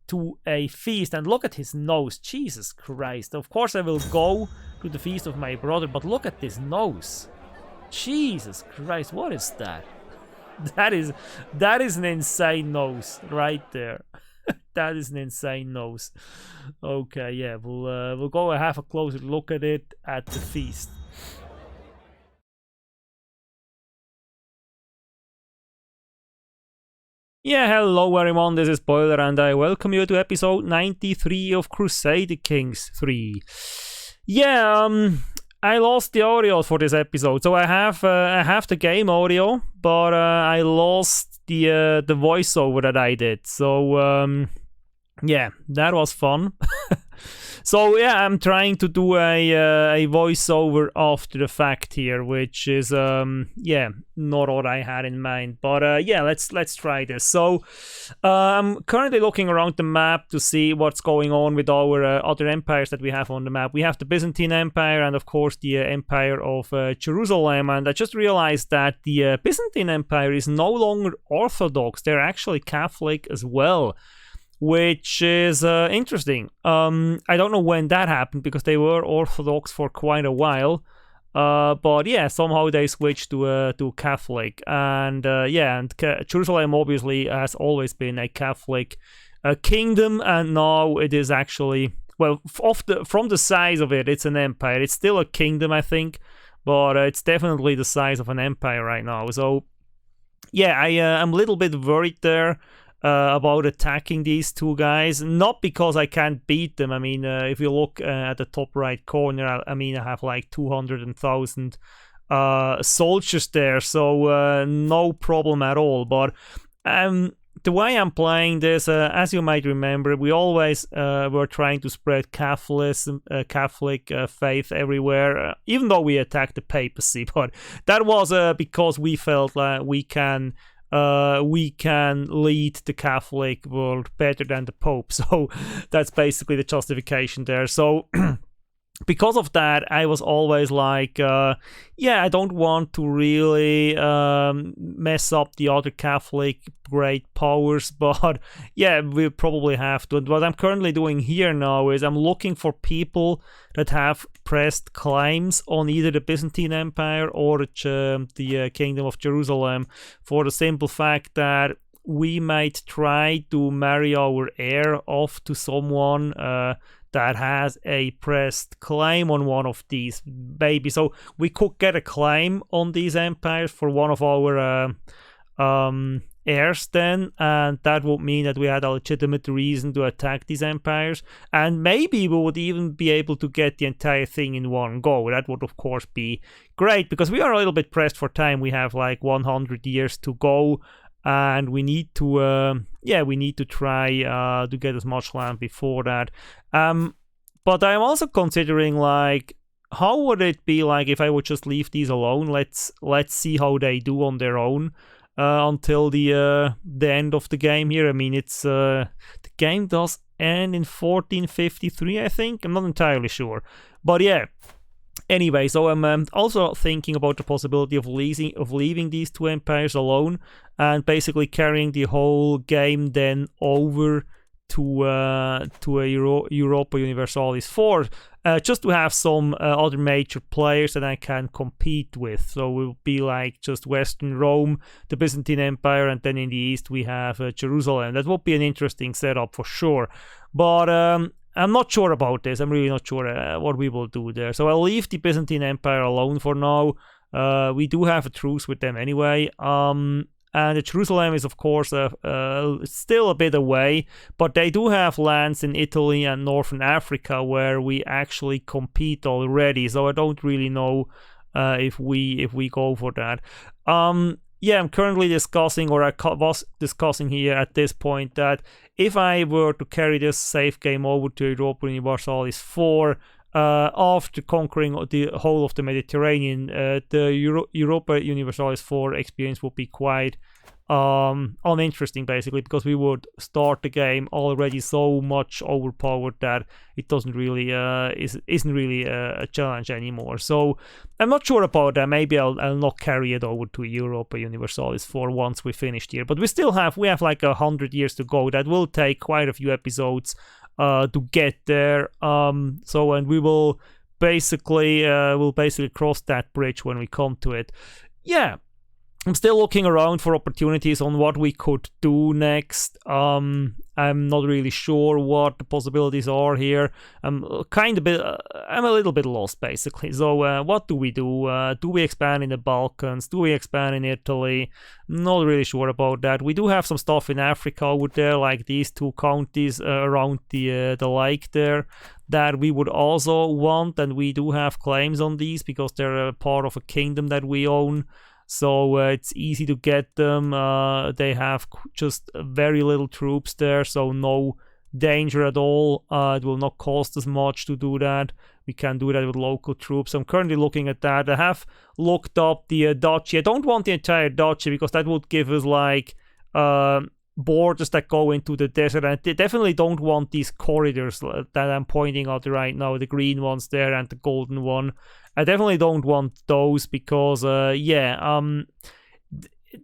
to a feast, and look at his nose. Jesus Christ. Of course I will go to the feast of my brother, but look at this nose. Jesus Christ, what is that? That is an insane nose right there. That is an insane nose. Okay, yeah, we'll go and have a closer look at it at the feast. Yeah, hello everyone, this is Boiler and I welcome you to episode 93 of Crusader Kings 3. Yeah, I lost the audio for this episode, so I have the game audio, but I lost the voiceover that I did. So yeah, that was fun. So yeah, I'm trying to do a voiceover after the fact here, which is yeah, not what I had in mind. But yeah, let's try this. So I'm currently looking around the map to see what's going on with our other empires that we have on the map. We have the Byzantine Empire and of course the Empire of Jerusalem. And I just realized that the Byzantine Empire is no longer Orthodox. They're actually Catholic as well, which is interesting. I don't know when that happened because they were Orthodox for quite a while, but yeah, somehow they switched to Catholic, and yeah, and Jerusalem obviously has always been a Catholic kingdom, and now it is actually, well, from the size of it, it's an empire. It's still a kingdom, I think, but it's definitely the size of an empire right now. So yeah, I'm a little bit worried there about attacking these two guys, not because I can't beat them. I mean, if you look at the top right corner, I mean, I have like 200,000 soldiers there, so no problem at all. But the way I'm playing this, as you might remember, we always were trying to spread Catholic faith everywhere, even though we attacked the papacy. But that was because we felt like we can lead the Catholic world better than the Pope. So that's basically the justification there. So because of that, I was always like, yeah, I don't want to really mess up the other Catholic great powers, but yeah, we probably have to. And what I'm currently doing here now is I'm looking for people that have pressed claims on either the Byzantine Empire or the Kingdom of Jerusalem, for the simple fact that we might try to marry our heir off to someone that has a pressed claim on one of these babies. So we could get a claim on these empires for one of our heirs then, and that would mean that we had a legitimate reason to attack these empires, and maybe we would even be able to get the entire thing in one go. That would of course be great, because we are a little bit pressed for time. We have like 100 years to go, and we need to yeah, we need to try to get as much land before that. But I'm also considering, like, how would it be like if I would just leave these alone? Let's see how they do on their own until the end of the game here. I mean, it's the game does end in 1453, I think. I'm not entirely sure, but yeah. Anyway, so I'm also thinking about the possibility of leaving these two empires alone and basically carrying the whole game then over to a Europa Universalis 4, just to have some other major players that I can compete with. So it will be like just Western Rome, the Byzantine Empire, and then in the east we have Jerusalem. That would be an interesting setup for sure. But I'm not sure about this. I'm really not sure what we will do there. So I'll leave the Byzantine Empire alone for now. We do have a truce with them anyway. And Jerusalem is, of course, still a bit away, but they do have lands in Italy and Northern Africa where we actually compete already. So I don't really know if we go for that. Yeah, I'm currently discussing, or I was discussing here at this point, that if I were to carry this save game over to Europa Universalis 4, after conquering the whole of the Mediterranean, the Europa Universalis 4 experience would be quite uninteresting basically, because we would start the game already so much overpowered that it doesn't really isn't really a challenge anymore. So I'm not sure about that. Maybe I'll not carry it over to Europa Universalis for once we finished here, but we have like 100 years to go. That will take quite a few episodes to get there. So, and we will basically cross that bridge when we come to it. Yeah, I'm still looking around for opportunities on what we could do next. I'm not really sure what the possibilities are here. I'm a little bit lost basically. So what do we do? Do we expand in the Balkans? Do we expand in Italy? Not really sure about that. We do have some stuff in Africa over there, like these two counties around the lake there, that we would also want, and we do have claims on these because they're a part of a kingdom that we own. So it's easy to get them. They have just very little troops there, so no danger at all. It will not cost us much to do that. We can do that with local troops. I'm currently looking at that. I have looked up the duchy. I don't want the entire duchy because that would give us like borders that go into the desert. And I definitely don't want these corridors that I'm pointing out right now, the green ones there and the golden one. I definitely don't want those because,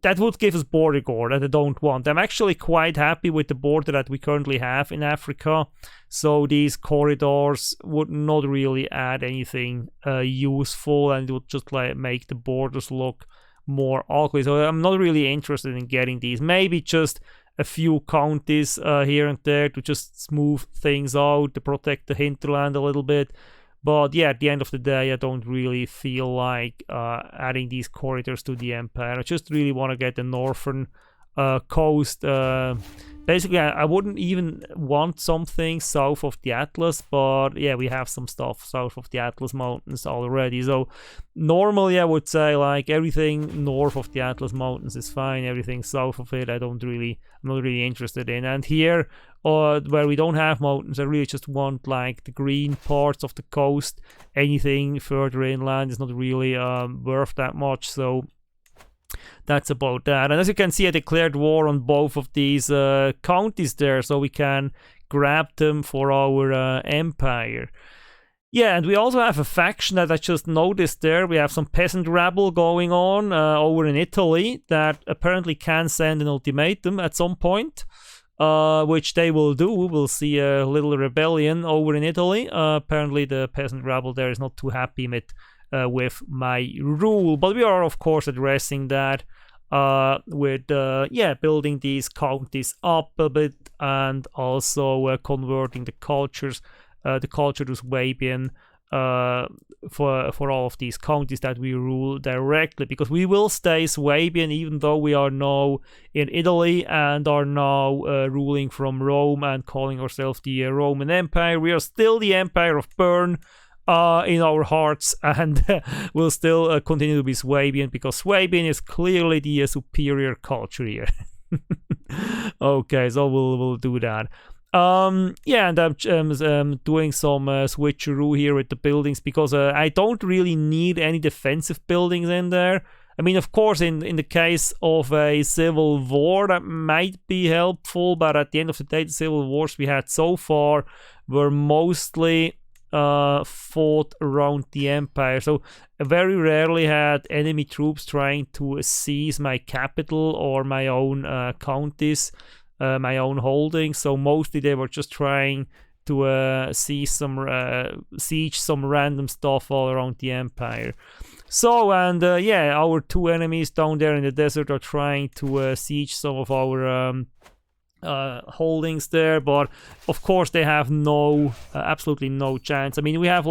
that would give us border gore that I don't want. I'm actually quite happy with the border that we currently have in Africa. So these corridors would not really add anything useful, and it would just like make the borders look more ugly. So I'm not really interested in getting these. Maybe just a few counties here and there to just smooth things out, to protect the hinterland a little bit. But yeah, at the end of the day, I don't really feel like adding these corridors to the empire. I just really want to get the northern coast. Basically, I wouldn't even want something south of the Atlas, but yeah, we have some stuff south of the Atlas Mountains already. So normally I would say like everything north of the Atlas Mountains is fine. Everything south of it, I'm not really interested in. And here, where we don't have mountains, I really just want like the green parts of the coast. Anything further inland is not really worth that much. So that's about that. And as you can see, I declared war on both of these counties there, so we can grab them for our empire. Yeah, and we also have a faction that I just noticed there. We have some peasant rabble going on over in Italy that apparently can send an ultimatum at some point, which they will do. We'll see a little rebellion over in Italy. Apparently the peasant rabble there is not too happy with my rule, but we are of course addressing that with building these counties up a bit, and also converting the culture to Swabian for all of these counties that we rule directly, because we will stay Swabian even though we are now in Italy and are now ruling from Rome and calling ourselves the Roman Empire. We are still the Empire of Bern in our hearts, and will still continue to be Swabian, because Swabian is clearly the superior culture here. Okay, so we'll do that. And I'm doing some switcheroo here with the buildings, because I don't really need any defensive buildings in there. I mean, of course, in the case of a civil war, that might be helpful, but at the end of the day, the civil wars we had so far were mostly fought around the empire, so I very rarely had enemy troops trying to seize my capital or my own counties, my own holdings. So mostly they were just trying to siege some random stuff all around the empire. So, and our two enemies down there in the desert are trying to siege some of our holdings there, but of course they have absolutely no chance. I mean, we have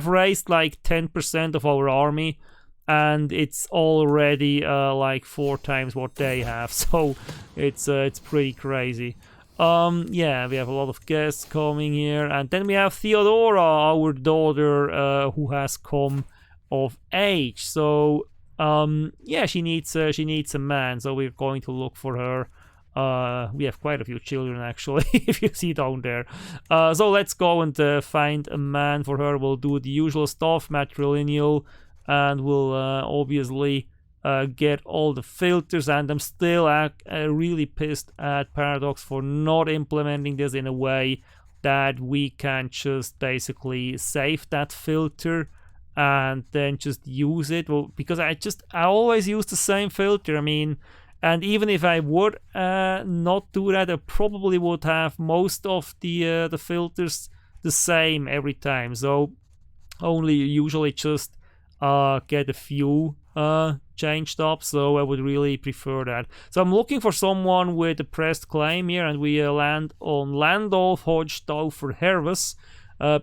raised like 10% of our army, and it's already like 4 times what they have, so it's pretty crazy. We have a lot of guests coming here, and then we have Theodora, our daughter, who has come of age. So she needs a man, so we're going to look for her. We have quite a few children actually, if you see down there. So let's go and find a man for her. We'll do the usual stuff, matrilineal, and we'll obviously get all the filters, and I'm still really pissed at Paradox for not implementing this in a way that we can just basically save that filter and then just use it. Well, because I always use the same filter. I mean, and even if I would not do that, I probably would have most of the filters the same every time. So only usually just get a few changed up. So I would really prefer that. So I'm looking for someone with a pressed claim here, and we land on Landolf Hodgstaufer Herves,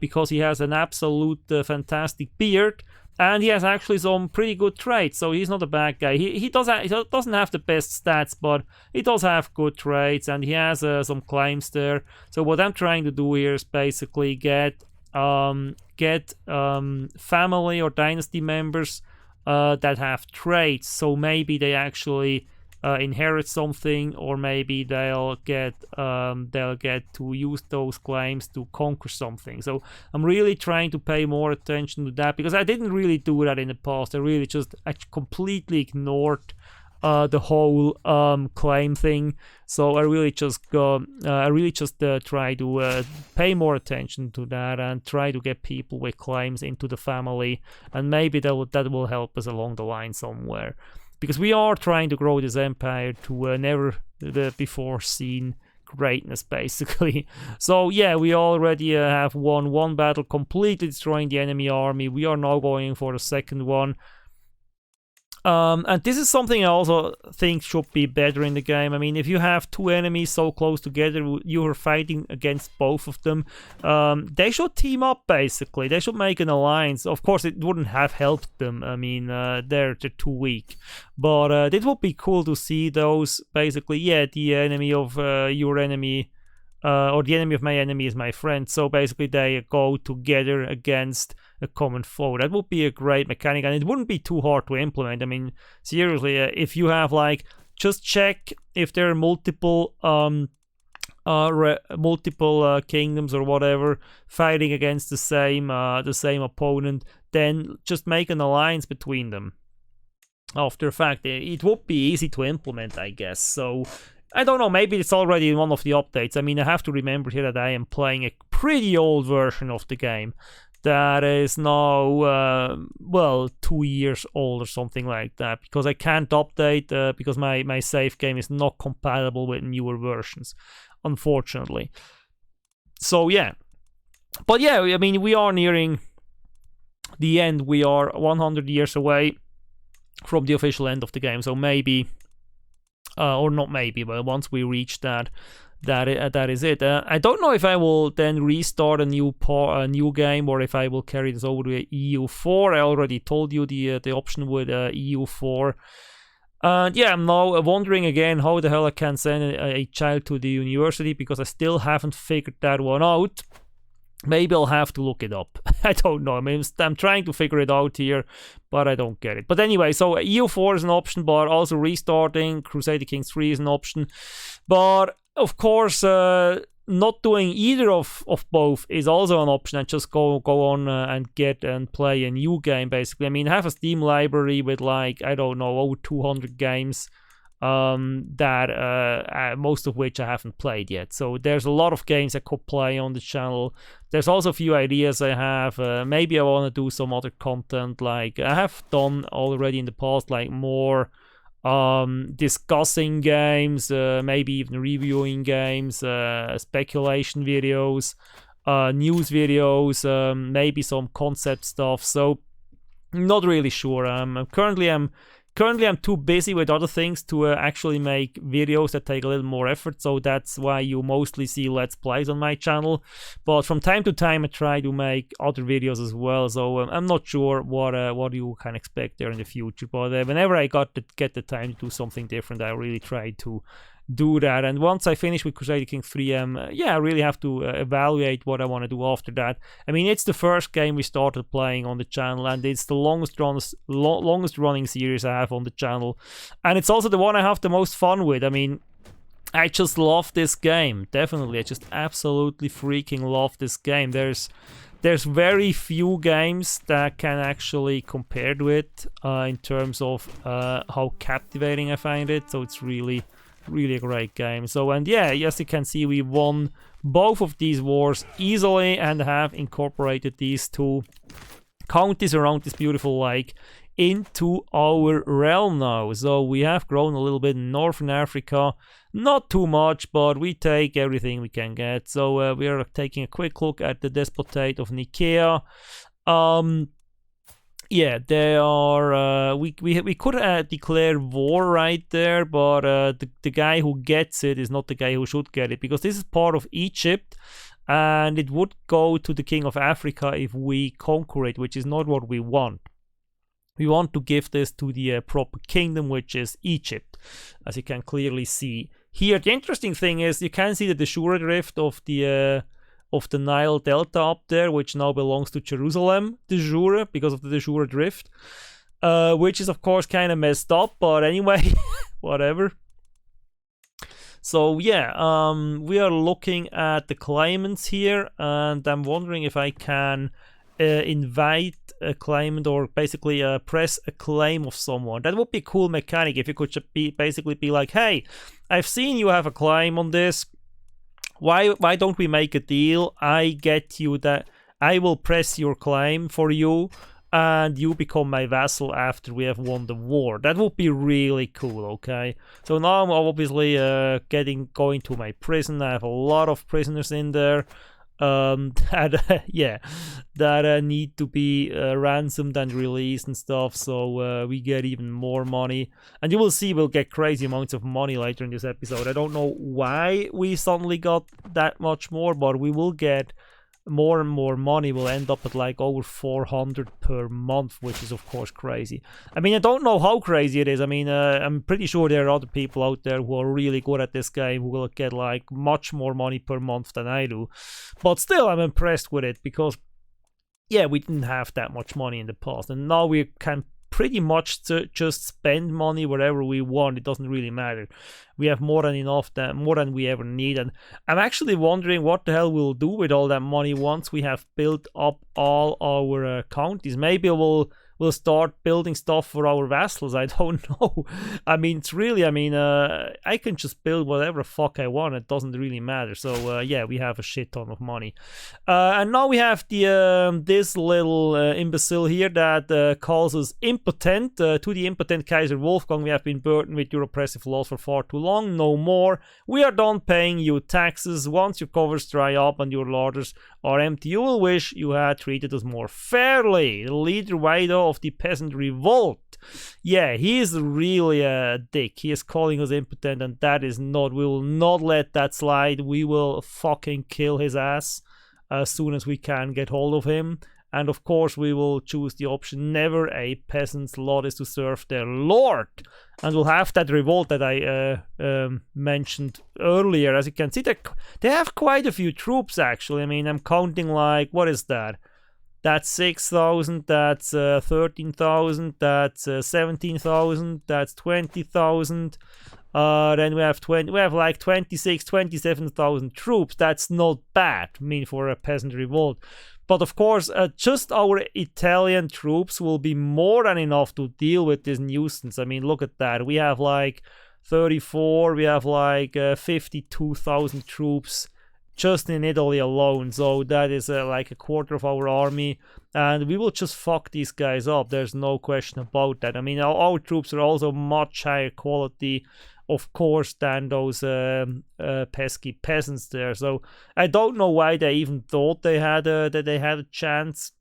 because he has an absolute fantastic beard, and he has actually some pretty good traits, so he's not a bad guy. He doesn't have the best stats, but he does have good traits, and he has some claims there. So what I'm trying to do here is basically get family or dynasty members that have traits, so maybe they actually inherit something, or maybe they'll get to use those claims to conquer something. So I'm really trying to pay more attention to that, because I didn't really do that in the past. I really just completely ignored the whole claim thing. So I really just try to pay more attention to that and try to get people with claims into the family, and maybe that will help us along the line somewhere, because we are trying to grow this empire to never before seen greatness, basically. So yeah, we already have won one battle, completely destroying the enemy army. We are now going for the second one. And this is something I also think should be better in the game. I mean, if you have two enemies so close together, you are fighting against both of them. They should team up, basically. They should make an alliance. Of course, it wouldn't have helped them. I mean, they're too weak. But it would be cool to see those, basically, yeah, the enemy of your enemy, or the enemy of my enemy is my friend. So basically, they go together against a common foe. That would be a great mechanic, and it wouldn't be too hard to implement. I mean, seriously, if you have just check if there are multiple kingdoms or whatever fighting against the same opponent, then just make an alliance between them. After the fact, it would be easy to implement, I guess. So I don't know, maybe it's already in one of the updates. I mean, I have to remember here that I am playing a pretty old version of the game that is now, 2 years old or something like that, because I can't update, because my save game is not compatible with newer versions, unfortunately. So yeah. But yeah, I mean, we are nearing the end. We are 100 years away from the official end of the game, so maybe, or not maybe, but once we reach that is it. I don't know if I will then restart a new game, or if I will carry this over to EU4. I already told you the option with EU4. Yeah, I'm now wondering again how the hell I can send a child to the university, because I still haven't figured that one out. Maybe I'll have to look it up. I don't know. I mean, I'm trying to figure it out here, but I don't get it. But anyway, so EU4 is an option, but also restarting Crusader Kings 3 is an option. But of course, not doing either of both is also an option, and just go on and get and play a new game, basically. I mean, I have a Steam library with I don't know, over 200 games, that most of which I haven't played yet. So there's a lot of games I could play on the channel. There's also a few ideas I have. Maybe I want to do some other content, like I have done already in the past, like more discussing games, maybe even reviewing games, speculation videos, news videos, maybe some concept stuff. So not really sure. Currently I'm too busy with other things to actually make videos that take a little more effort, so that's why you mostly see Let's Plays on my channel. But from time to time I try to make other videos as well, so I'm not sure what you can expect there in the future. But whenever I get the time to do something different, I really try to do that. And once I finish with Crusader Kings 3, I really have to evaluate what I want to do after that. I mean, it's the first game we started playing on the channel, and it's the longest running series I have on the channel, and it's also the one I have the most fun with. I mean, I just love this game. Definitely, I just absolutely freaking love this game. There's there's very few games that can actually compare to it in terms of how captivating I find it. So it's really a great game. So, and yeah, as you can see, we won both of these wars easily and have incorporated these two counties around this beautiful lake into our realm now. So we have grown a little bit in Northern Africa, not too much, but we take everything we can get. So we are taking a quick look at the Despotate of Nicaea. Yeah, they are. We could declare war right there, but the guy who gets it is not the guy who should get it, because this is part of Egypt, and it would go to the King of Africa if we conquer it, which is not what we want. We want to give this to the proper kingdom, which is Egypt, as you can clearly see here. The interesting thing is you can see the Shura drift of the Nile Delta up there, which now belongs to Jerusalem, de jure, because of the de jure drift, which is of course kind of messed up, but anyway, whatever. So yeah, we are looking at the claimants here, and I'm wondering if I can invite a claimant, or basically press a claim of someone. That would be a cool mechanic if you could basically be like, hey, I've seen you have a claim on this. Why don't we make a deal? I get you that I will press your claim for you, and you become my vassal after we have won the war. That would be really cool, okay? So now I'm obviously going to my prison. I have a lot of prisoners in there. That need to be ransomed and released and stuff, so we get even more money, and you will see we'll get crazy amounts of money later in this episode. I don't know why we suddenly got that much more, but we will get more and more money. Will end up at like over 400 per month, which is of course crazy. I mean, I don't know how crazy it is. I mean, I'm pretty sure there are other people out there who are really good at this game who will get like much more money per month than I do, but still I'm impressed with it, because yeah, we didn't have that much money in the past, and now we can pretty much just spend money wherever we want. It doesn't really matter. We have more than enough, more than we ever need, and I'm actually wondering what the hell we'll do with all that money once we have built up all our counties. Maybe we'll start building stuff for our vassals. I don't know. I mean, it's really, I mean, I can just build whatever the fuck I want. It doesn't really matter. So yeah, we have a shit ton of money. And now we have the this little imbecile here that calls us impotent. To the impotent Kaiser Wolfgang, we have been burdened with your oppressive laws for far too long. No more. We are done paying you taxes. Once your covers dry up and your larders are empty, you will wish you had treated us more fairly. The leader Waido of the peasant revolt. Yeah, he is really a dick. He is calling us impotent, and that is not, we will not let that slide. We will fucking kill his ass as soon as we can get hold of him. And of course we will choose the option, never a peasant's lot is to serve their lord. And we'll have that revolt that I mentioned earlier. As you can see, they have quite a few troops actually. I mean, I'm counting like, what is that? That's 6,000, that's 13,000, that's 17,000, that's 20,000. Then we have like 26, 27,000 troops. That's not bad, I mean, for a peasant revolt. But of course, just our Italian troops will be more than enough to deal with this nuisance. I mean, look at that. We have like 34, we have like 52,000 troops just in Italy alone. So that is like a quarter of our army. And we will just fuck these guys up. There's no question about that. I mean, our troops are also much higher quality, of course, than those pesky peasants there. So I don't know why they even thought they had a chance.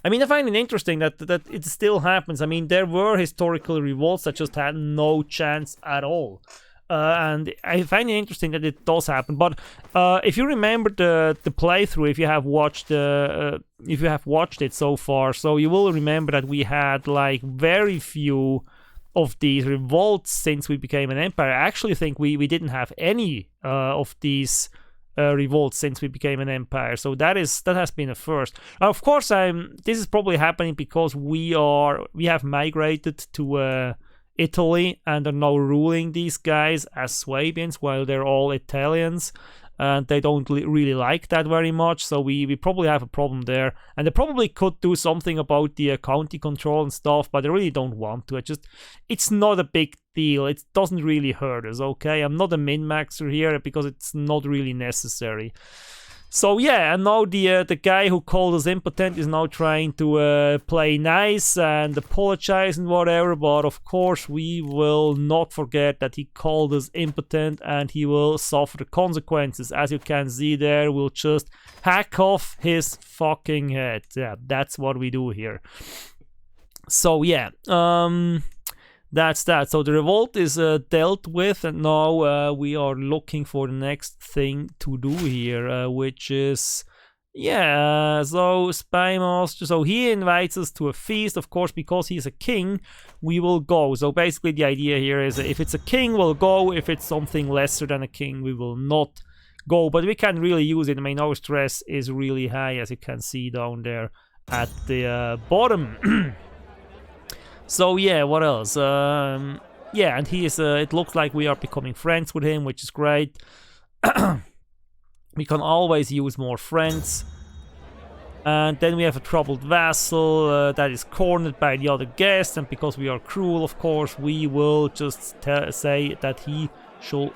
I mean, I find it interesting that it still happens. I mean, there were historical revolts that just had no chance at all. And I find it interesting that it does happen. But if you remember the playthrough, if you have watched it so far, so you will remember that we had like very few of these revolts since we became an empire. I actually think we didn't have any of these revolts since we became an empire. So that has been a first. Of course, this is probably happening because we have migrated to Italy and are now ruling these guys as Swabians while they're all Italians. and they don't really like that very much, so we probably have a problem there. And they probably could do something about the county control and stuff, but they really don't want to. It's not a big deal. It doesn't really hurt us, okay? I'm not a min-maxer here because it's not really necessary. So yeah, and now the guy who called us impotent is now trying to play nice and apologize and whatever, but of course we will not forget that he called us impotent and he will suffer the consequences. As you can see there, we'll just hack off his fucking head. Yeah, that's what we do here. So yeah, that's that. So the revolt is dealt with, and now we are looking for the next thing to do here, which is, yeah, so Spymaster. So he invites us to a feast, of course, because he's a king, we will go. So basically the idea here is if it's a king, we'll go. If it's something lesser than a king, we will not go. But we can really use it. I mean, our stress is really high, as you can see down there at the bottom. So yeah, what else? Yeah, and he is. It looks like we are becoming friends with him, which is great. We can always use more friends. And then we have a troubled vassal that is cornered by the other guest, and because we are cruel, of course, we will just say that he shall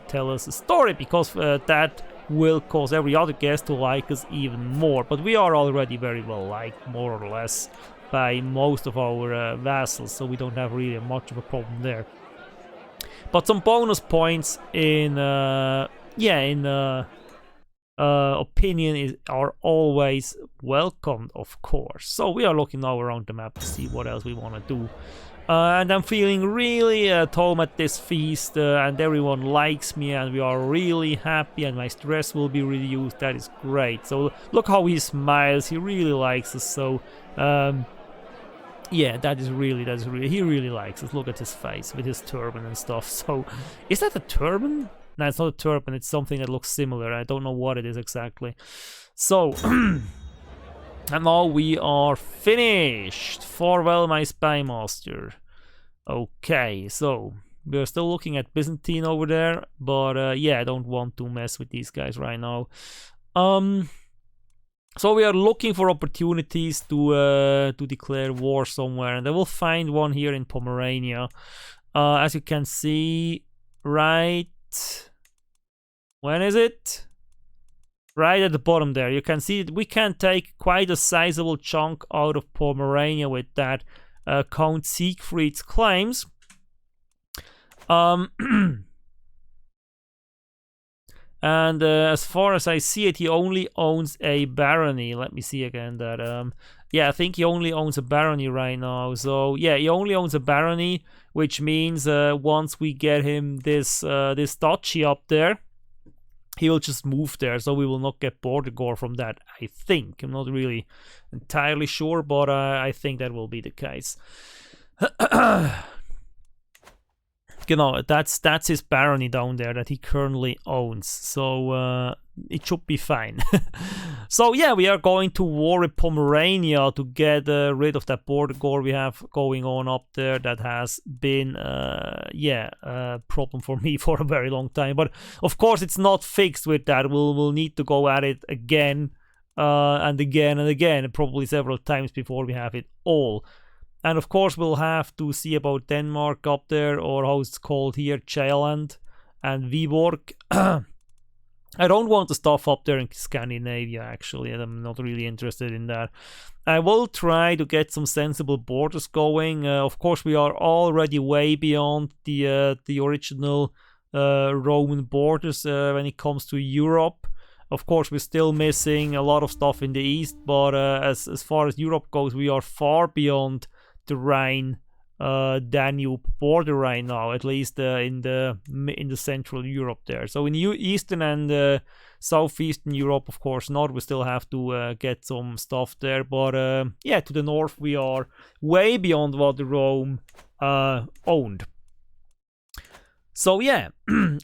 tell us a story, because that will cause every other guest to like us even more. But we are already very well liked, more or less, by most of our vassals, so we don't have really much of a problem there. But some bonus points in opinion are always welcomed, of course. So we are looking now around the map to see what else we want to do. And I'm feeling really at home at this feast, and everyone likes me, and we are really happy, and my stress will be reduced. That is great. So look how he smiles. He really likes us. So yeah, he really likes us. Look at his face with his turban and stuff. So is that a turban? No, it's not a turban. It's something that looks similar. I don't know what it is exactly. So and now we are finished. Farewell, my Spymaster. Okay, so we are still looking at Byzantine over there, but yeah, I don't want to mess with these guys right now. So we are looking for opportunities to declare war somewhere, and I will find one here in Pomerania. As you can see, right, when is it? Right at the bottom there, you can see that we can take quite a sizable chunk out of Pomerania with that Count Siegfried's claims. And as far as I see it, he only owns a barony. Let me see again that. Yeah, I think he only owns a barony right now. So yeah, he only owns a barony, which means once we get him this duchy up there, he will just move there. So we will not get border gore from that, I think. I'm not really entirely sure, but I think that will be the case. You know, that's his barony down there that he currently owns, so it should be fine. So yeah, we are going to war with Pomerania to get rid of that border gore we have going on up there. That has been a problem for me for a very long time, but of course it's not fixed with that. We'll need to go at it again and again and again, probably several times before we have it all. And of course we'll have to see about Denmark up there, or how it's called here, Chaland and Viborg. I don't want the stuff up there in Scandinavia, actually, and I'm not really interested in that. I will try to get some sensible borders going. Of course, we are already way beyond the original Roman borders when it comes to Europe. Of course, we're still missing a lot of stuff in the east, but as far as Europe goes, we are far beyond the Rhine Danube border right now, at least in the Central Europe there. So in Eastern and Southeastern Europe, of course not. We still have to get some stuff there, but yeah, to the north we are way beyond what Rome owned. So yeah,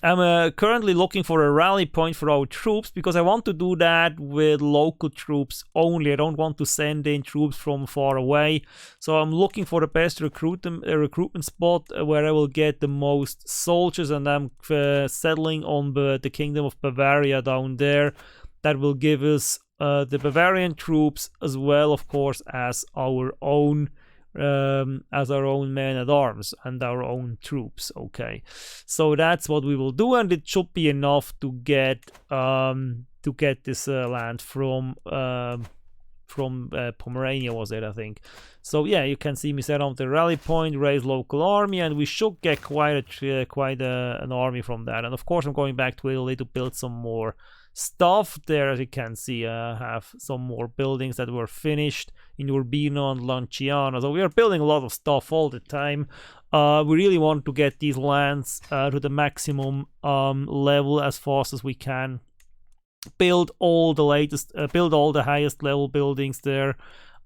I'm currently looking for a rally point for our troops, because I want to do that with local troops only. I don't want to send in troops from far away. So I'm looking for the best recruitment spot where I will get the most soldiers, and I'm settling on the Kingdom of Bavaria down there. That will give us the Bavarian troops, as well, of course, as our own men at arms and our own troops. Okay, so that's what we will do, and it should be enough to get this land from Pomerania, was it, I think. So yeah, you can see me set up the rally point, raise local army, and we should get quite an army from that. And of course, I'm going back to Italy to build some more stuff there. As you can see, I have some more buildings that were finished in Urbino and Lanciano. So we are building a lot of stuff all the time. We really want to get these lands to the maximum level as fast as we can. Build all the highest level buildings there.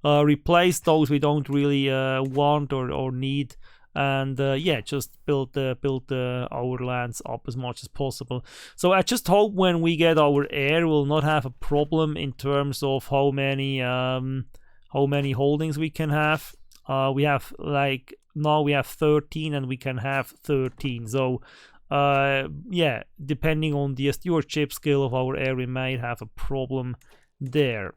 Replace those we don't really want or need. And yeah, just build our lands up as much as possible. So I just hope when we get our heir, we'll not have a problem in terms of how many holdings we can have. We have, like, now we have 13, and we can have 13. So yeah, depending on the stewardship skill of our heir, we might have a problem there.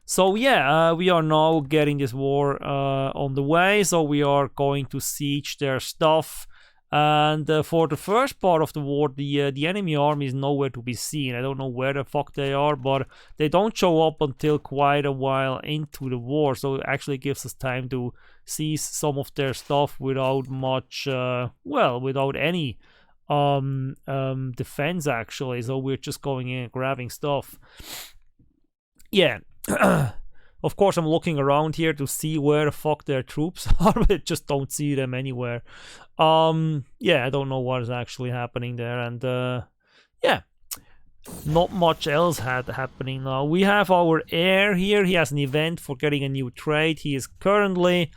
So yeah, we are now getting this war on the way. So we are going to siege their stuff. And for the first part of the war, the enemy army is nowhere to be seen. I don't know where the fuck they are, but they don't show up until quite a while into the war. So it actually gives us time to seize some of their stuff without much, without any defense, actually. So we're just going in and grabbing stuff. Yeah. Of course, I'm looking around here to see where the fuck their troops are, but I just don't see them anywhere. Yeah, I don't know what is actually happening there, and yeah, not much else happening now. We have our heir here. He has an event for getting a new trade. He is currently,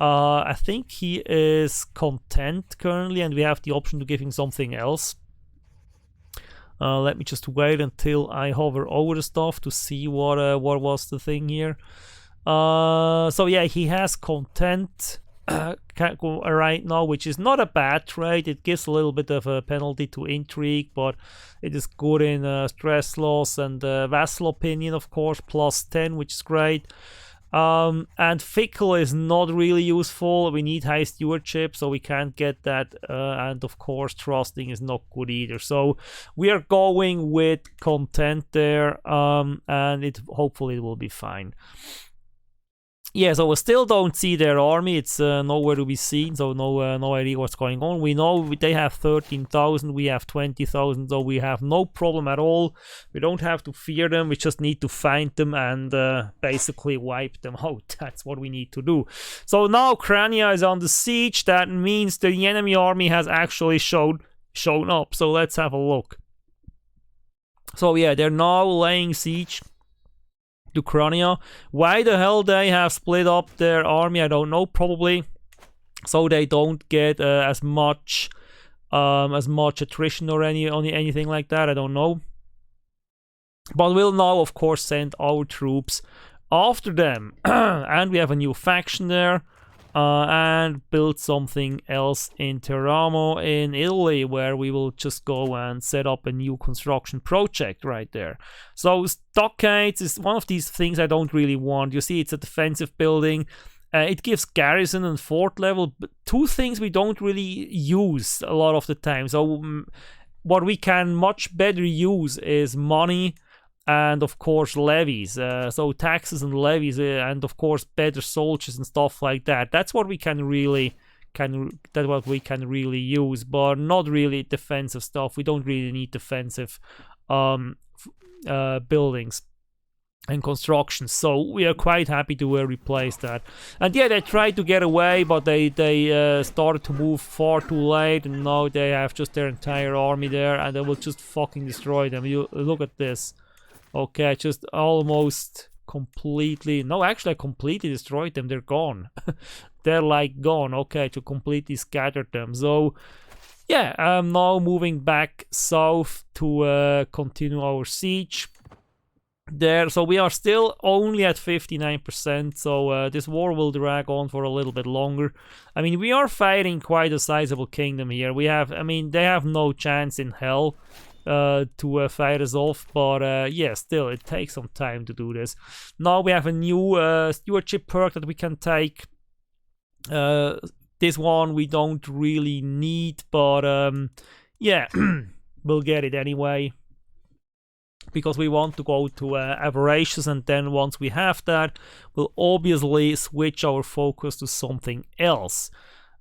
I think he is content currently, and we have the option to give him something else. Let me just wait until I hover over the stuff to see what was the thing here. So yeah, he has content right now, which is not a bad trade. It gives a little bit of a penalty to intrigue, but it is good in stress loss and vassal opinion, of course, +10, which is great. And fickle is not really useful. We need high stewardship, so we can't get that. And of course, trusting is not good either. So we are going with content there, and hopefully it will be fine. Yeah, so we still don't see their army. It's nowhere to be seen, so no idea what's going on. We know they have 13,000, we have 20,000, so we have no problem at all. We don't have to fear them, we just need to find them and basically wipe them out. That's what we need to do. So now Crania is on the siege. That means the enemy army has actually shown up. So let's have a look. So yeah, they're now laying siege to Crania. Why the hell they have split up their army, I don't know. Probably so they don't get as much attrition or anything like that. I don't know. But we'll now, of course, send our troops after them. And we have a new faction there. And build something else in Teramo in Italy, where we will just go and set up a new construction project right there. So stockades is one of these things I don't really want. You see, it's a defensive building. It gives garrison and fort level, but two things we don't really use a lot of the time. So what we can much better use is money and of course levies, so taxes and levies, and of course better soldiers and stuff like that. That's what we can really use, but not really defensive stuff. We don't really need defensive buildings and construction, so we are quite happy to replace that. And yeah, they tried to get away, but they started to move far too late, and now they have just their entire army there, and they will just fucking destroy them. You look at this. Okay, I just almost completely... No, actually I completely destroyed them. They're gone. They're like gone. Okay, to completely scatter them. So yeah, I'm now moving back south to continue our siege there. So we are still only at 59%, so this war will drag on for a little bit longer. I mean, we are fighting quite a sizable kingdom here. We have, I mean, they have no chance in hell to fight us off, but yeah, still, it takes some time to do this. Now we have a new stewardship perk that we can take. This one we don't really need, but yeah, we'll get it anyway, because we want to go to avaricious, and then once we have that, we'll obviously switch our focus to something else.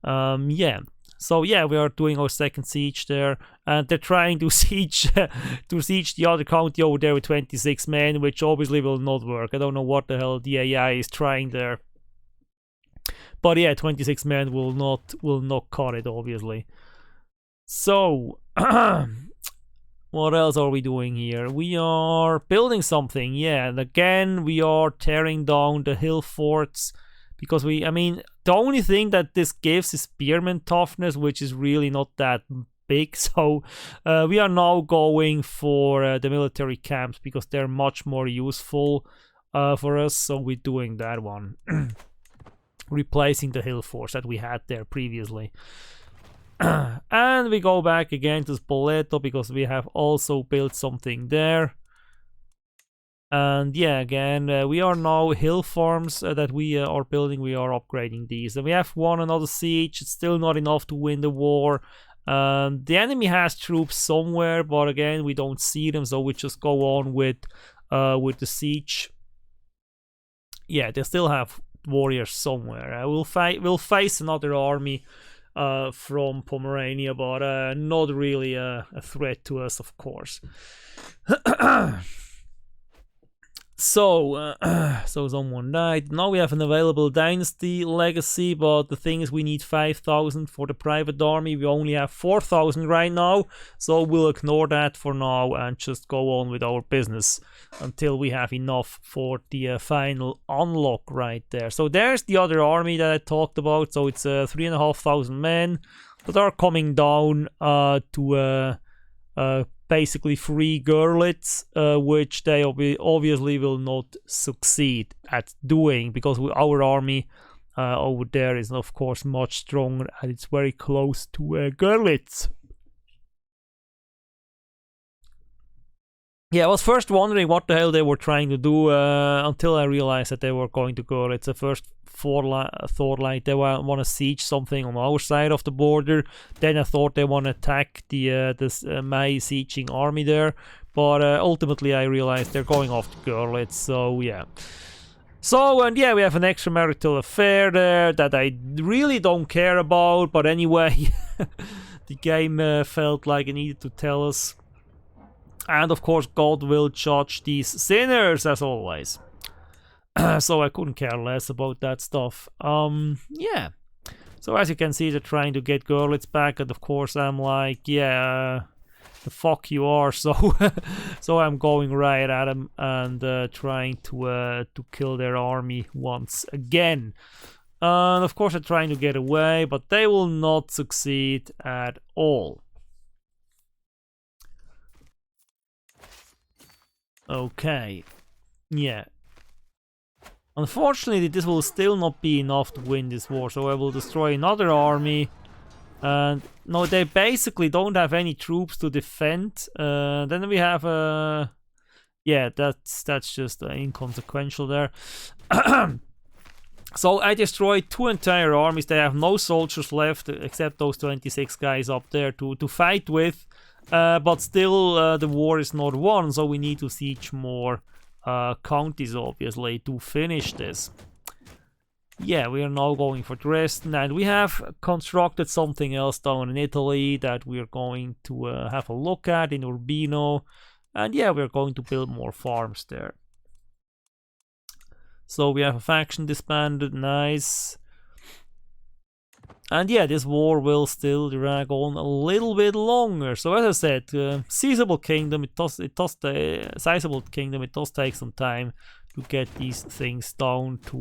Yeah, so yeah, we are doing our second siege there, and they're trying to siege the other county over there with 26 men, which obviously will not work. I don't know what the hell the AI is trying there, but yeah, 26 men will not cut it, obviously. So what else are we doing here? We are building something, yeah, and again we are tearing down the hill forts, because I mean, the only thing that this gives is spearman toughness, which is really not that big. So we are now going for the military camps, because they're much more useful for us, so we're doing that one. Replacing the hill forts that we had there previously. And we go back again to Spoleto, because we have also built something there. And yeah, again, we are now hill farms that we are building. We are upgrading these, and we have won another siege. It's still not enough to win the war. The enemy has troops somewhere, but again, we don't see them, so we just go on with the siege. Yeah, they still have warriors somewhere. We'll face another army from Pomerania, but not really a threat to us, of course. So someone died. Now we have an available dynasty legacy, but the thing is, we need 5,000 for the private army. We only have 4,000 right now, so we'll ignore that for now and just go on with our business until we have enough for the final unlock right there. So there's the other army that I talked about. So it's 3,500 men that are coming down to basically 3 Gurlits, which they obviously will not succeed at doing, because our army over there is of course much stronger, and it's very close to Gurlits. Yeah, I was first wondering what the hell they were trying to do until I realized that they were going to Gurlitz. The first thought like they want to siege something on our side of the border. Then I thought they want to attack my sieging army there. But ultimately I realized they're going off to Gurlitz, so yeah. So, and yeah, we have an extramarital affair there that I really don't care about, but anyway, the game felt like it needed to tell us. And of course, God will judge these sinners, as always. So I couldn't care less about that stuff. Yeah. So as you can see, they're trying to get Gurlitz back, and of course I'm like, yeah, the fuck you are. So, so I'm going right at them and trying to kill their army once again. And of course they're trying to get away, but they will not succeed at all. Okay, yeah. Unfortunately, this will still not be enough to win this war, so I will destroy another army. And no, they basically don't have any troops to defend. Then we have yeah, that's just inconsequential there. So I destroyed 2 entire armies. They have no soldiers left except those 26 guys up there to fight with. But still, the war is not won, so we need to siege more counties, obviously, to finish this. Yeah, we are now going for Dresden, and we have constructed something else down in Italy that we are going to have a look at in Urbino. And yeah, we're going to build more farms there. So we have a faction disbanded, nice. And yeah, this war will still drag on a little bit longer. So as I said, sizable kingdom, sizable kingdom, it does take some time to get these things down to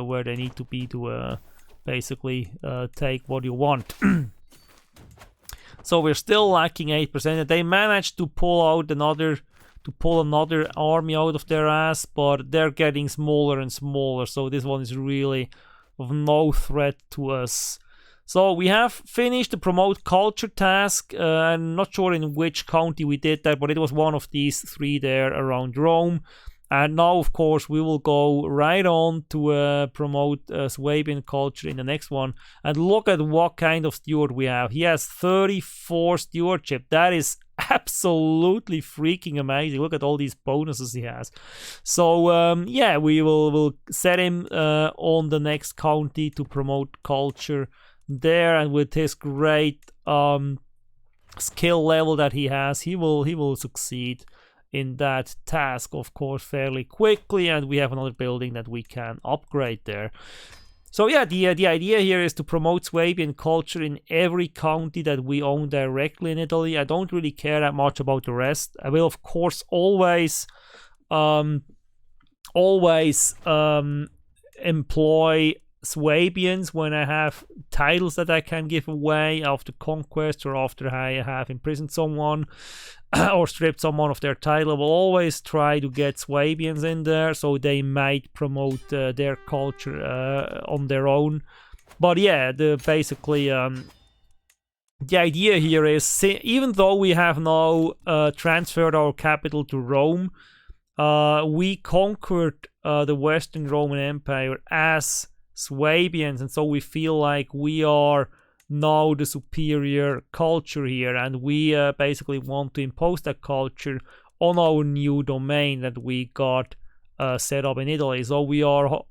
where they need to be to basically take what you want. So we're still lacking 8%. They managed to pull another army out of their ass, but they're getting smaller and smaller. So this one is really of no threat to us. So we have finished the promote culture task. I'm not sure in which county we did that, but it was one of these 3 there around Rome. And now, of course, we will go right on to promote Swabian culture in the next one. And look at what kind of steward we have. He has 34 stewardship. That is absolutely freaking amazing. Look at all these bonuses he has. So, yeah, we'll set him on the next county to promote culture there. And with his great skill level that he has, he will succeed in that task, of course, fairly quickly, and we have another building that we can upgrade there. So yeah, the idea here is to promote Swabian culture in every county that we own directly in Italy. I don't really care that much about the rest. I will, of course, always employ Swabians when I have titles that I can give away after conquest or after I have imprisoned someone or stripped someone of their title. I will always try to get Swabians in there, so they might promote their culture on their own. But yeah, basically the idea here is, even though we have now transferred our capital to Rome, we conquered the Western Roman Empire as Swabians, and so we feel like we are now the superior culture here, and we basically want to impose that culture on our new domain that we got set up in Italy. So we are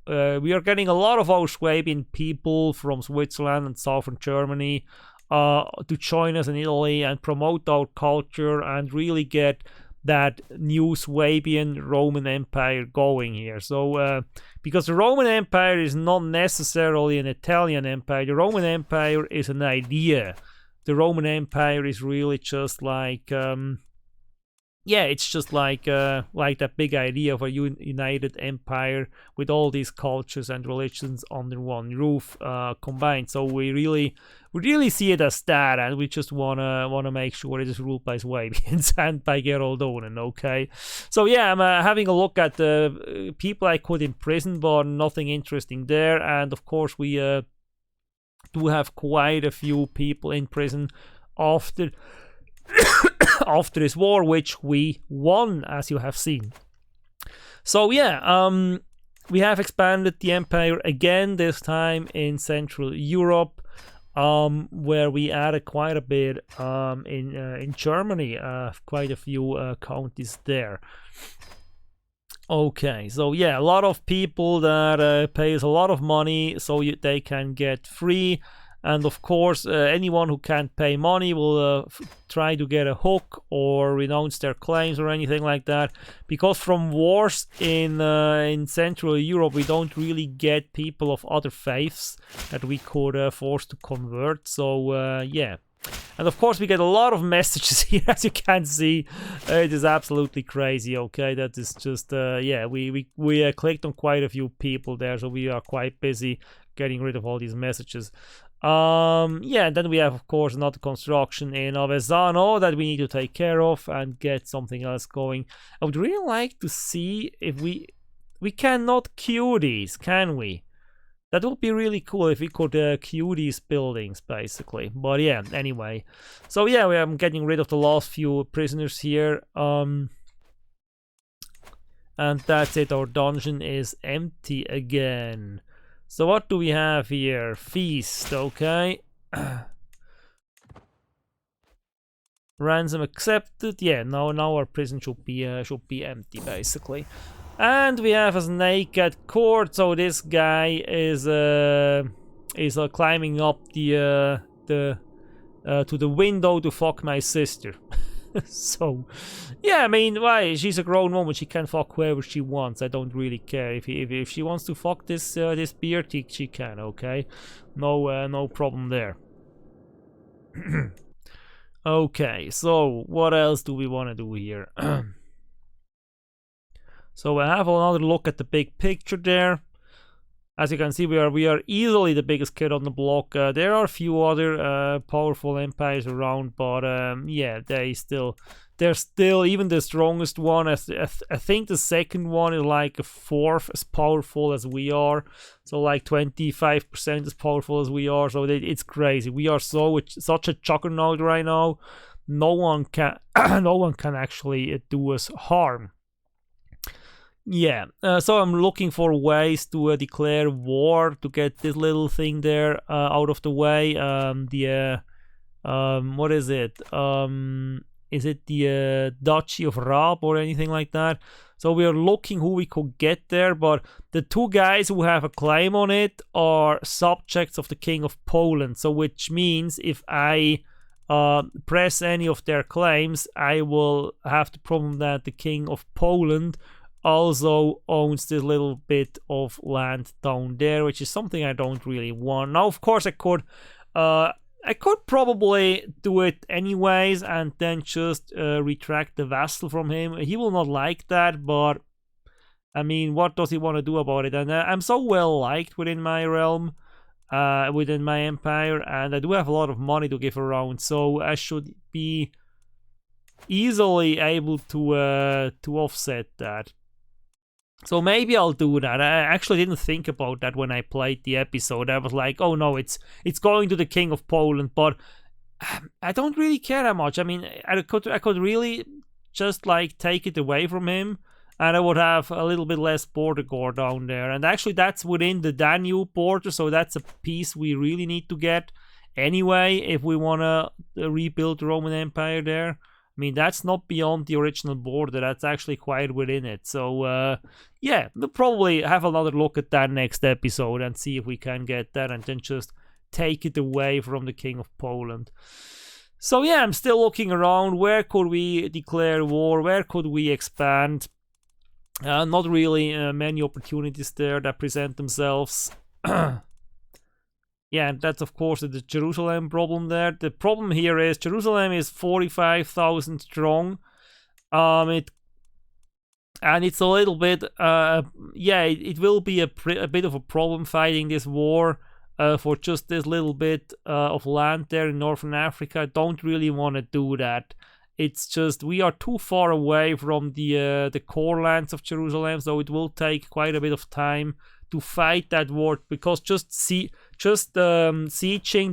getting a lot of our Swabian people from Switzerland and southern Germany to join us in Italy and promote our culture and really get that new Swabian Roman Empire going here. So because the Roman Empire is not necessarily an Italian empire, the Roman Empire is an idea. The Roman Empire is really just like it's just like that big idea of a united empire with all these cultures and religions under one roof combined. So we really see it as that, and we just wanna make sure it is ruled by Swabians and by Geroldonen. Okay, so yeah, I'm having a look at the people I could imprison, but nothing interesting there. And of course, we do have quite a few people in prison after after this war, which we won, as you have seen. So yeah, we have expanded the empire again, this time in Central Europe, where we added quite a bit in Germany, quite a few counties there. Okay, so yeah, a lot of people that pays a lot of money so they can get free. And of course, anyone who can't pay money will try to get a hook or renounce their claims or anything like that. Because from wars in Central Europe, we don't really get people of other faiths that we could force to convert. So yeah. And of course, we get a lot of messages here, as you can see. It is absolutely crazy. Okay, that is just yeah. We clicked on quite a few people there, so we are quite busy getting rid of all these messages. Yeah, and then we have, of course, another construction in Avezzano that we need to take care of and get something else going. I would really like to see if we cannot queue these, can we? That would be really cool if we could queue these buildings, basically. But yeah, anyway. So yeah, we are getting rid of the last few prisoners here. And that's it, our dungeon is empty again. So what do we have here? Feast, okay. Ransom accepted. Yeah, now our prison should be empty, basically. And we have a snake at court. So this guy is climbing up the to the window to fuck my sister. So, yeah, I mean, why? She's a grown woman. She can fuck whoever she wants. I don't really care. If she wants to fuck this beard, she can. Okay, no problem there. Okay, so what else do we want to do here? So I have another look at the big picture there. As you can see, we are easily the biggest kid on the block. There are a few other powerful empires around, but yeah, they're still even the strongest one. I think the second one is like a fourth as powerful as we are, so like 25% as powerful as we are. So it's crazy. We are such a juggernaut right now. No one can no one can actually do us harm. Yeah, so I'm looking for ways to declare war to get this little thing there out of the way. What is it? Is it the Duchy of Raab or anything like that? So we are looking who we could get there, but the two guys who have a claim on it are subjects of the King of Poland. So which means if I press any of their claims, I will have the problem that the King of Poland also owns this little bit of land down there, which is something I don't really want. Now, of course, I could probably do it anyways and then just retract the vassal from him. He will not like that, but I mean, what does he want to do about it? And I'm so well liked within my realm, within my empire, and I do have a lot of money to give around, so I should be easily able to offset that. So maybe I'll do that. I actually didn't think about that when I played the episode. I was like, oh no, it's going to the King of Poland, but I don't really care that much. I mean, I could really just like take it away from him, and I would have a little bit less border guard down there. And actually that's within the Danube border, so that's a piece we really need to get anyway if we want to rebuild the Roman Empire there. I mean, that's not beyond the original border. That's actually quite within it. So, yeah, we'll probably have another look at that next episode and see if we can get that and then just take it away from the King of Poland. So, yeah, I'm still looking around. Where could we declare war? Where could we expand? Not really many opportunities there that present themselves. Yeah, and that's of course the Jerusalem problem there. The problem here is Jerusalem is 45,000 strong. It's a little bit, yeah, it will be a bit of a problem fighting this war for just this little bit of land there in Northern Africa. I don't really want to do that. It's just we are too far away from the core lands of Jerusalem, so it will take quite a bit of time to fight that war, because just sieging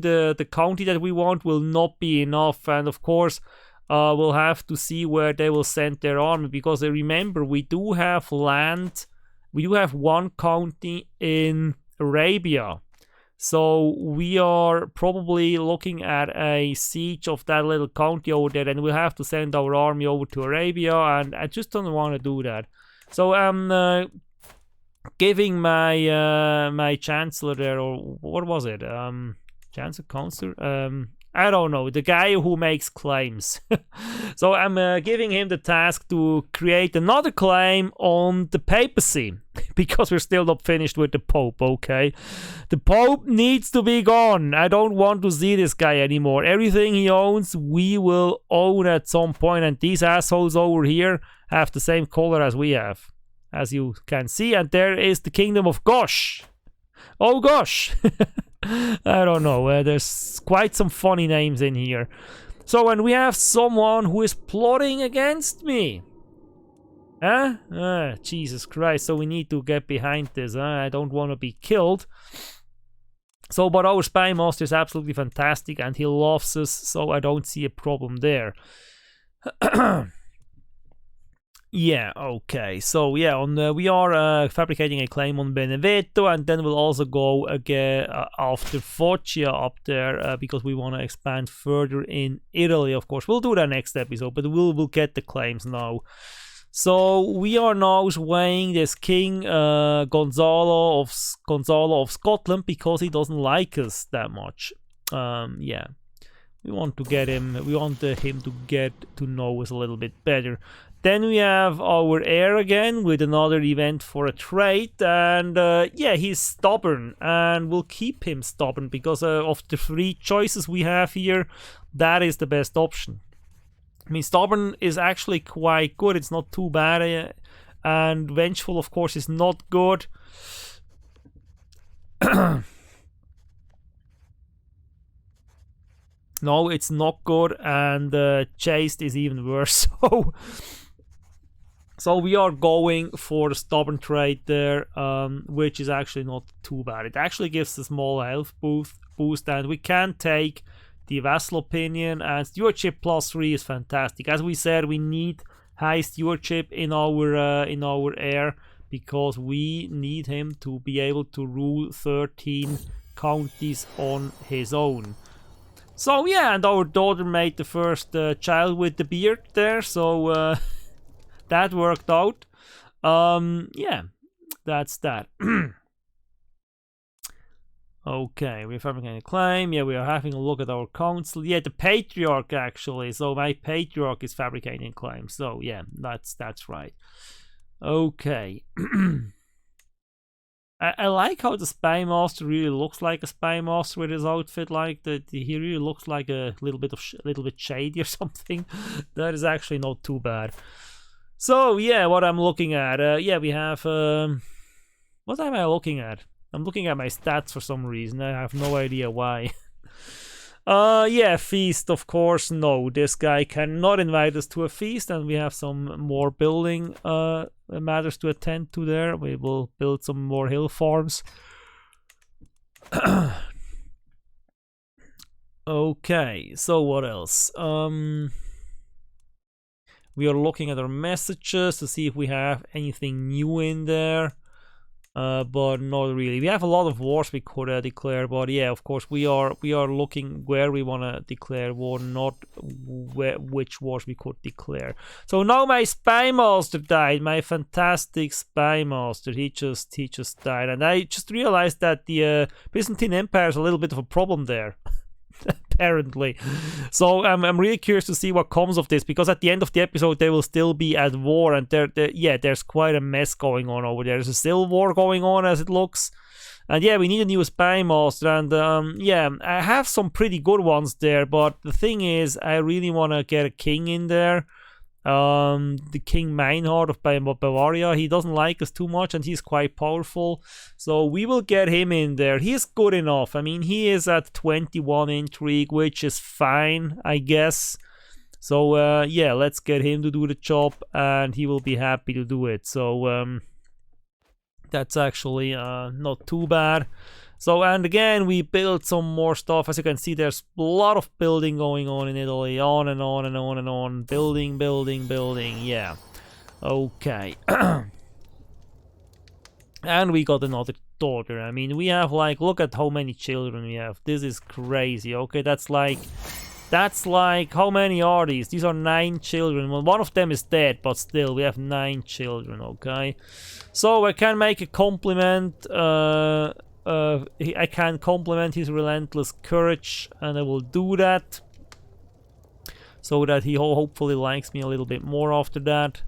the county that we want will not be enough. And of course we'll have to see where they will send their army, because remember, we do have land, we do have one county in Arabia, so we are probably looking at a siege of that little county over there, and we'll have to send our army over to Arabia, and I just don't want to do that. So I'm giving my my chancellor there, or what was it, chancellor, counselor, I don't know, the guy who makes claims. So I'm giving him the task to create another claim on the papacy, because we're still not finished with the Pope, okay? The Pope needs to be gone. I don't want to see this guy anymore. Everything he owns, we will own at some point, and these assholes over here have the same color as we have, as you can see. And there is the Kingdom of Gosh. Oh gosh. I don't know, there's quite some funny names in here. So when we have someone who is plotting against me, Jesus Christ, so we need to get behind this. I don't want to be killed. So, but our spy master is absolutely fantastic and he loves us, so I don't see a problem there. Yeah, okay, so yeah, we are fabricating a claim on Benevento, and then we'll also go again after Foggia up there, because we want to expand further in Italy, of course. We'll do that next episode, but we'll get the claims now. So we are now swaying this King Gonzalo of Scotland, because he doesn't like us that much. Yeah. We want to get him, we want him to get to know us a little bit better. Then we have our heir again with another event for a trade, and yeah, he's stubborn, and we'll keep him stubborn because of the three choices we have here. That is the best option. I mean, stubborn is actually quite good, it's not too bad, and vengeful of course is not good. No, it's not good, and chased is even worse. So we are going for the stubborn trait there, which is actually not too bad. It actually gives a small health boost, and we can take the vassal opinion, and stewardship +3 is fantastic. As we said, we need high stewardship in our heir, because we need him to be able to rule 13 counties on his own. So yeah, and our daughter made the first child with the beard there, so that worked out. Yeah, that's that. Okay, we're fabricating a claim. Yeah, we are having a look at our council. Yeah, the patriarch actually. So my patriarch is fabricating a claim. So yeah, that's right. Okay. I like how the spy master really looks like a spy master with his outfit. Like that, he really looks like a little bit shady or something. That is actually not too bad. So yeah, what I'm looking at. Yeah, we have. What am I looking at? I'm looking at my stats for some reason. I have no idea why. Yeah, feast, of course. No, this guy cannot invite us to a feast, and we have some more building matters to attend to there. We will build some more hill farms. Okay, so what else? We are looking at our messages to see if we have anything new in there. But not really. We have a lot of wars we could declare, but yeah, of course we are looking where we want to declare war, not which wars we could declare. So now my spy master died, my fantastic spy master. He just died, and I just realized that the Byzantine Empire is a little bit of a problem there. Apparently. So I'm really curious to see what comes of this, because at the end of the episode they will still be at war, and there's quite a mess going on over there. There's a civil war going on as it looks, and yeah, we need a new spy master, and yeah, I have some pretty good ones there, but the thing is, I really want to get a king in there. The King Meinhard of Bavaria, he doesn't like us too much, and he's quite powerful, so we will get him in there. He's good enough. I mean, he is at 21 intrigue, which is fine, I guess. So yeah, let's get him to do the job, and he will be happy to do it. So that's actually not too bad. So, and again, we built some more stuff. As you can see, there's a lot of building going on in Italy. On and on and on and on. Building. Yeah. Okay. And we got another daughter. I mean, we have like, look at how many children we have. This is crazy. Okay, that's like, how many are these? These are 9 children. Well, one of them is dead, but still, we have 9 children. Okay. So I can make a compliment. I can compliment his relentless courage, and I will do that, so that he hopefully likes me a little bit more after that.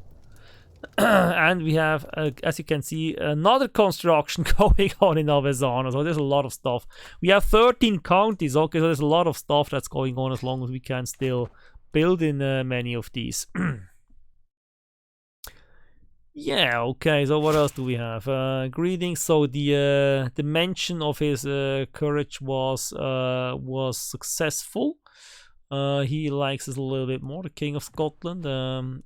And we have, as you can see, another construction going on in Avezzano, so there's a lot of stuff. We have 13 counties, okay, so there's a lot of stuff that's going on, as long as we can still build in many of these. Yeah, okay, so what else do we have? Greetings. So the mention of his courage was successful. He likes us a little bit more, the King of Scotland.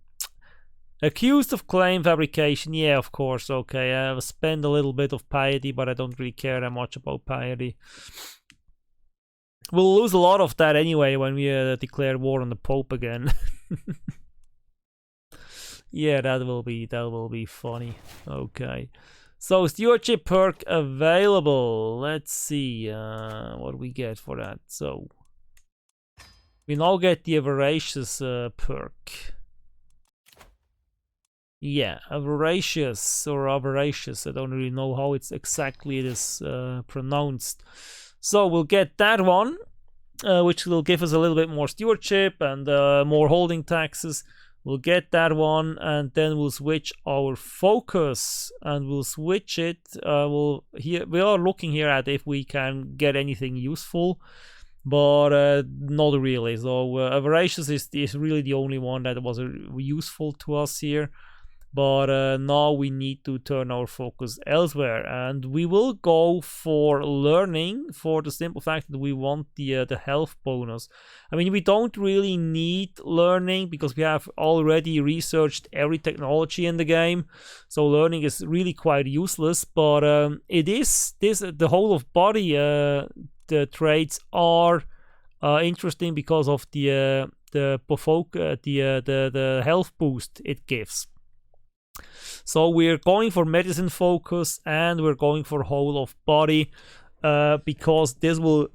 Accused of claim fabrication, yeah, of course, okay. I have spent a little bit of piety, but I don't really care that much about piety. We'll lose a lot of that anyway when we declare war on the Pope again. Yeah, that will be funny. Okay, so stewardship perk available. Let's see what we get for that. So we now get the voracious perk. Yeah, voracious or avaricious. I don't really know how it's exactly pronounced. So we'll get that one, which will give us a little bit more stewardship and more holding taxes. We'll get that one, and then we'll switch our focus, and we'll switch it. We are looking here at if we can get anything useful, but not really. So voracious is really the only one that was useful to us here. but now we need to turn our focus elsewhere, and we will go for learning, for the simple fact that we want the health bonus. I mean, we don't really need learning because we have already researched every technology in the game, so learning is really quite useless. But it is the whole of body the traits are interesting because of the health boost it gives. So we're going for medicine focus, and we're going for whole of body because this will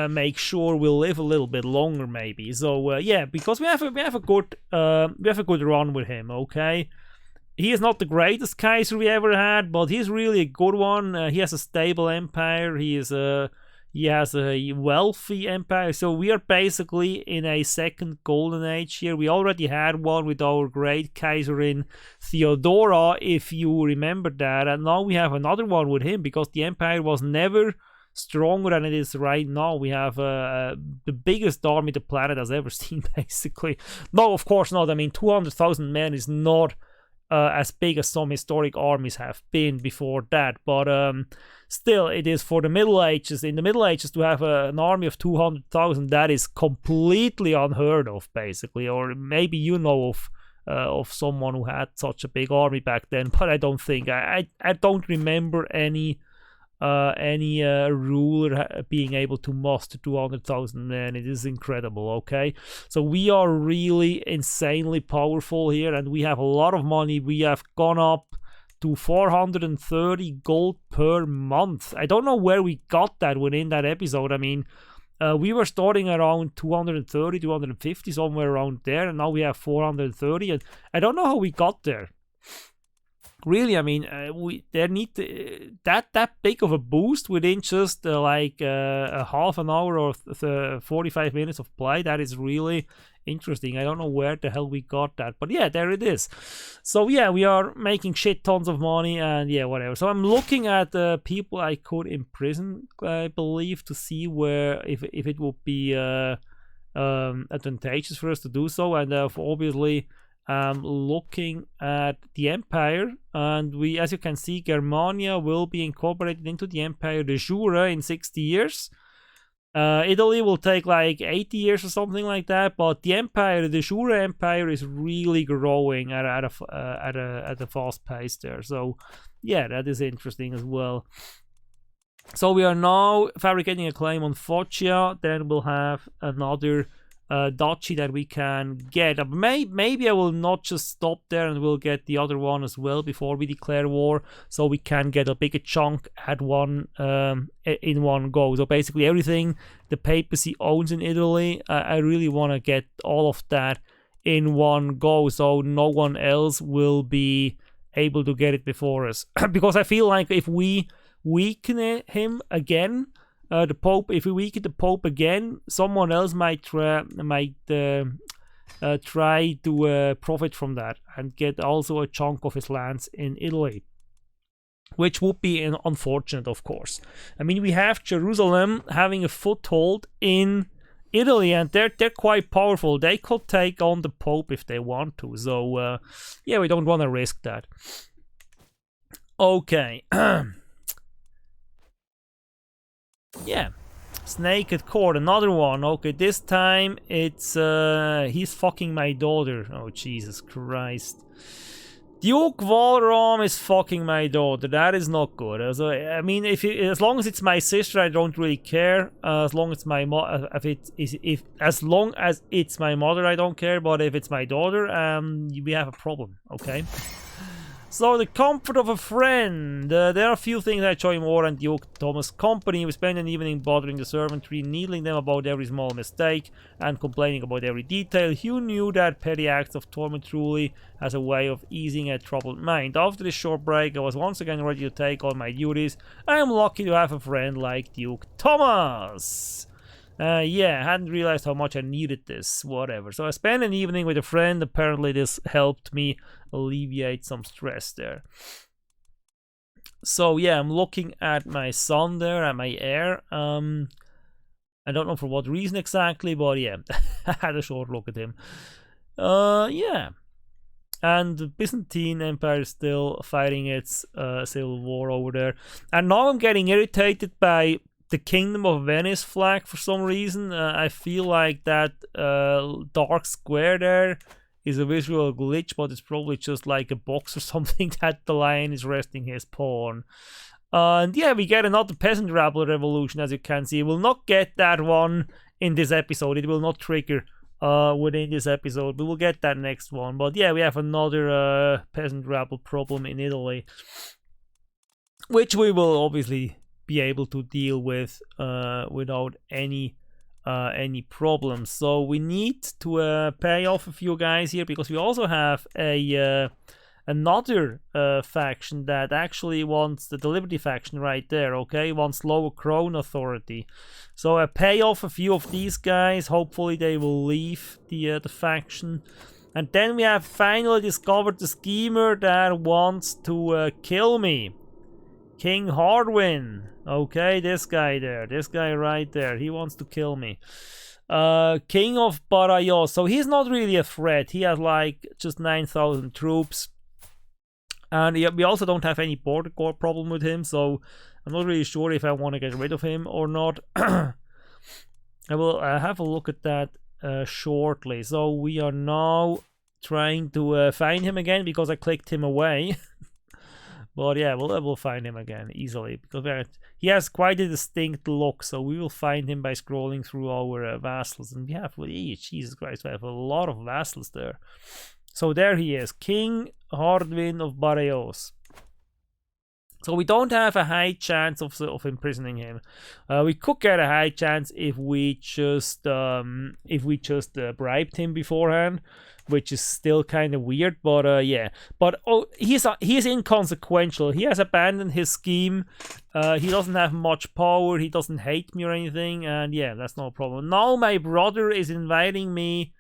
make sure we'll live a little bit longer, maybe. So yeah, because we have a good run with him. Okay, he is not the greatest Kaiser we ever had, but he's really a good one. He has a stable empire. He has a wealthy empire. So we are basically in a second golden age here. We already had one with our great Kaiserin Theodora, if you remember that. And now we have another one with him because the empire was never stronger than it is right now. We have the biggest army the planet has ever seen, basically. No, of course not. I mean, 200,000 men is not as big as some historic armies have been before that, but still, it is for the Middle Ages. In the Middle Ages, to have an army of 200,000, that is completely unheard of, basically. Or maybe you know of someone who had such a big army back then, but I don't think. I don't remember any ruler being able to muster 200,000 men. It is incredible. Okay, so we are really insanely powerful here, and we have a lot of money. We have gone up to 430 gold per month. I don't know where we got that within that episode. I mean, we were starting around 230, 250, somewhere around there, and now we have 430, and I don't know how we got there. Really, I mean, there need that big of a boost within just like a half an hour or 45 minutes of play. That is really interesting. I don't know where the hell we got that, but yeah, there it is. So yeah, we are making shit tons of money, and yeah, whatever. So I'm looking at people I could imprison, I believe, to see where if it would be advantageous for us to do so, and obviously. Looking at the empire, and we, as you can see, Germania will be incorporated into the empire de jure in 60 years. Italy will take like 80 years or something like that, but the empire, the jure empire, is really growing at a fast pace there. So yeah, that is interesting as well. So we are now fabricating a claim on Foggia. Then we'll have another duchy that we can get. Maybe I will not just stop there, and we'll get the other one as well before we declare war, so we can get a bigger chunk at in one go. So basically everything the papacy owns in Italy, I really want to get all of that in one go, so no one else will be able to get it before us. Because I feel like if we weaken him again, the Pope, if we weaken the Pope again, someone else might try to profit from that and get also a chunk of his lands in Italy, which would be unfortunate, of course. I mean, we have Jerusalem having a foothold in Italy, and they're quite powerful. They could take on the Pope if they want to. So yeah, we don't want to risk that. Okay. Yeah, Snake at Court, another one. Okay, this time it's he's fucking my daughter. Oh, Jesus Christ. Duke Walram is fucking my daughter. That is not good. Also, I mean, as long as it's my sister, I don't really care. As long as as long as it's my mother, I don't care. But if it's my daughter, we have a problem. Okay. So, the comfort of a friend. There are a few things I enjoy more than Duke Thomas' company. We spend an evening bothering the servantry, needling them about every small mistake, and complaining about every detail. Hugh knew that petty acts of torment truly has a way of easing a troubled mind. After this short break, I was once again ready to take on my duties. I am lucky to have a friend like Duke Thomas. Yeah, I hadn't realized how much I needed this, whatever. So I spent an evening with a friend. Apparently this helped me alleviate some stress there. So yeah, I'm looking at my son there, at my heir. I don't know for what reason exactly, but yeah, I had a short look at him. Yeah. And the Byzantine Empire is still fighting its civil war over there. And now I'm getting irritated by the Kingdom of Venice flag for some reason. I feel like that dark square there is a visual glitch, but it's probably just like a box or something that the lion is resting his paw on. And yeah, we get another peasant rabble revolution, as you can see. We'll not get that one in this episode. It will not trigger within this episode. We will get that next one. But yeah, we have another peasant rabble problem in Italy, which we will obviously be able to deal with without any problems. So we need to pay off a few guys here, because we also have a another faction that actually wants the Liberty faction right there, okay, wants lower crown authority. So I pay off a few of these guys. Hopefully they will leave the faction. And then we have finally discovered the schemer that wants to kill me. King Hardwin. Okay, this guy there, this guy right there, he wants to kill me. King of Barayos. So he's not really a threat. He has like just 9,000 troops. And yeah, we also don't have any border guard problem with him, so I'm not really sure if I want to get rid of him or not. I will have a look at that shortly. So we are now trying to find him again, because I clicked him away. But yeah, we'll find him again easily, because he has quite a distinct look, so we will find him by scrolling through our vassals. And we have, Jesus Christ, we have a lot of vassals there. So there he is, King Hardwin of Barayos. So we don't have a high chance of imprisoning him. We could get a high chance if we just bribed him beforehand, which is still kind of weird. But yeah, but he's inconsequential. He has abandoned his scheme. He doesn't have much power. He doesn't hate me or anything, and yeah, that's no problem. Now my brother is inviting me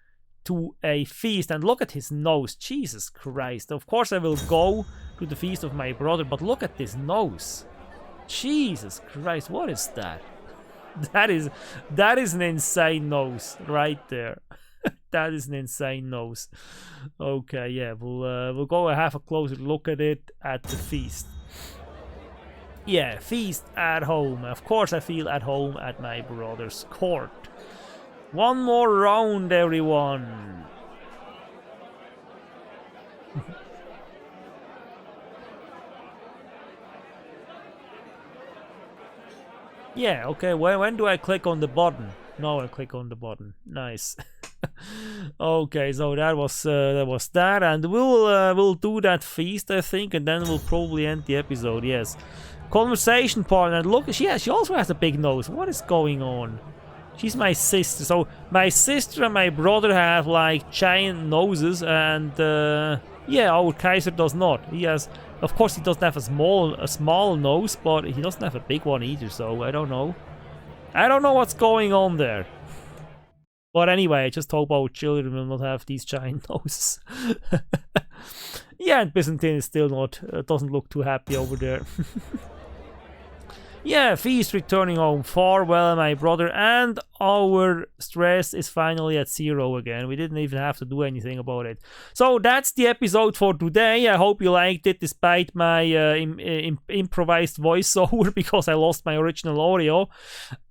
to a feast, and look at his nose. Jesus Christ. Of course I will go to the feast of my brother, but look at this nose. Jesus Christ, what is that? That is an insane nose right there. That is an insane nose. Okay, yeah, we'll go and have a closer look at it at the feast. Yeah, feast at home. Of course I feel at home at my brother's court. One more round, everyone. Yeah, okay, when do I click on the button? No, I click on the button. Nice. Okay, so that was that, and we'll do that feast, I think, and then we'll probably end the episode. Yes. Conversation partner. Look, she also has a big nose. What is going on? She's my sister. So my sister and my brother have like giant noses, and yeah, our Kaiser does not. He has, of course, he doesn't have a small nose, but he doesn't have a big one either. So I don't know. I don't know what's going on there. But anyway, I just hope our children will not have these giant noses. Yeah, and Byzantine is still not, doesn't look too happy over there. Yeah, feast returning home. Farewell, my brother, and our stress is finally at 0 again. We didn't even have to do anything about it. So that's the episode for today. I hope you liked it, despite my improvised voiceover, because I lost my original audio.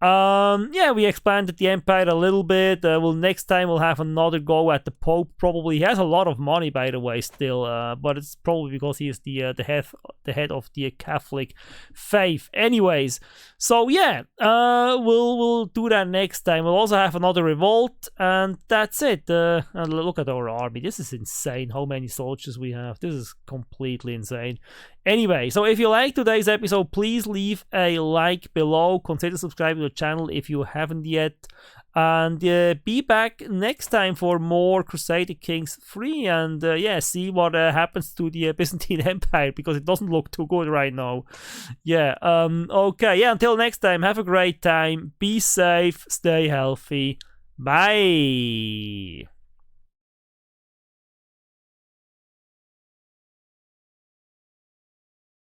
Yeah, we expanded the empire a little bit. Next time we'll have another go at the Pope. Probably he has a lot of money, by the way, still, but it's probably because he is the head of the Catholic faith. Anyways, so yeah, we'll do that next time. We'll also have another revolt, and that's it. And look at our army. This is insane how many soldiers we have. This is completely insane. Anyway, so if you like today's episode, please leave a like below. Consider subscribing to the channel if you haven't yet. And be back next time for more Crusader Kings 3, and yeah, see what happens to the Byzantine Empire, because it doesn't look too good right now. Yeah, okay, yeah, until next time, have a great time, be safe, stay healthy, bye!